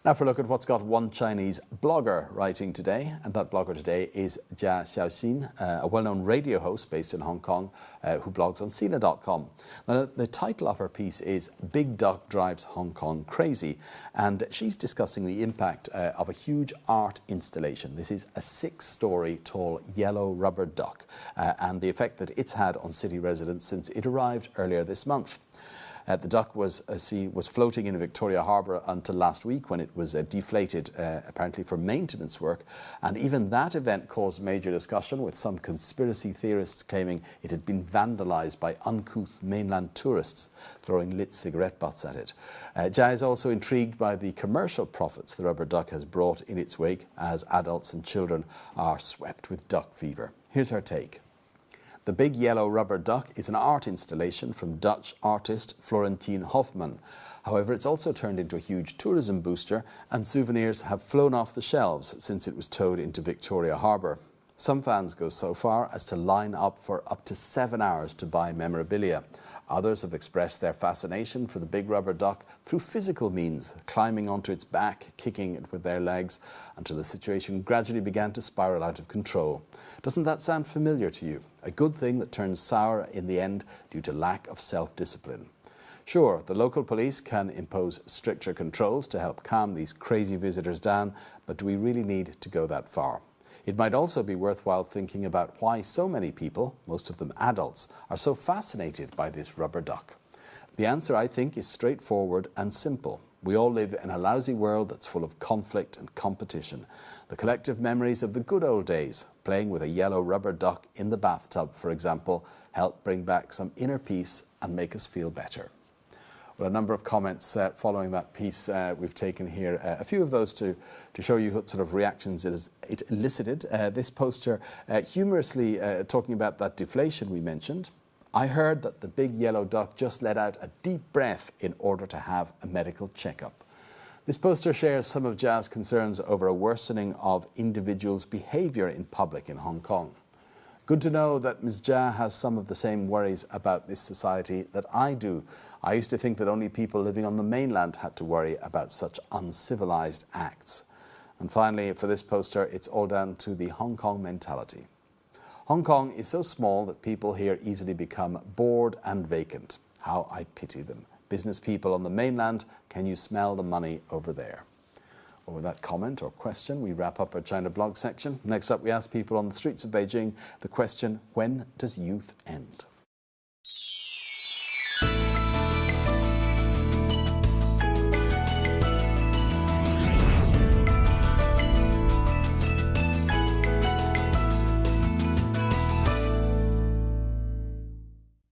Now for a look at what's got one Chinese blogger writing today, and that blogger today is Jia Xiaoxin, a well-known radio host based in Hong Kong who blogs on Sina.com. Now, the title of her piece is "Big Duck Drives Hong Kong Crazy," and she's discussing the impact of a huge art installation. This is a 6-story tall yellow rubber duck and the effect that it's had on city residents since it arrived earlier this month. The duck was floating in Victoria Harbour until last week, when it was deflated, apparently for maintenance work. And even that event caused major discussion, with some conspiracy theorists claiming it had been vandalised by uncouth mainland tourists throwing lit cigarette butts at it. Jia is also intrigued by the commercial profits the rubber duck has brought in its wake, as adults and children are swept with duck fever. Here's her take. The big yellow rubber duck is an art installation from Dutch artist Florentine Hofman. However, it's also turned into a huge tourism booster, and souvenirs have flown off the shelves since it was towed into Victoria Harbour. Some fans go so far as to line up for up to 7 hours to buy memorabilia. Others have expressed their fascination for the big rubber duck through physical means, climbing onto its back, kicking it with their legs, until the situation gradually began to spiral out of control. Doesn't that sound familiar to you? A good thing that turns sour in the end due to lack of self-discipline. Sure, the local police can impose stricter controls to help calm these crazy visitors down, but do we really need to go that far? It might also be worthwhile thinking about why so many people, most of them adults, are so fascinated by this rubber duck. The answer, I think, is straightforward and simple. We all live in a lousy world that's full of conflict and competition. The collective memories of the good old days, playing with a yellow rubber duck in the bathtub, for example, help bring back some inner peace and make us feel better. Well, a number of comments following that piece we've taken here. A few of those to show you what sort of reactions it elicited. This poster humorously talking about that deflation we mentioned. I heard that the big yellow duck just let out a deep breath in order to have a medical checkup. This poster shares some of Jia's concerns over a worsening of individuals' behaviour in public in Hong Kong. Good to know that Ms. Jia has some of the same worries about this society that I do. I used to think that only people living on the mainland had to worry about such uncivilized acts. And finally, for this poster, it's all down to the Hong Kong mentality. Hong Kong is so small that people here easily become bored and vacant. How I pity them. Business people on the mainland, can you smell the money over there? Well, with that comment or question, we wrap up our China blog section. Next up, we ask people on the streets of Beijing the question, when does youth end?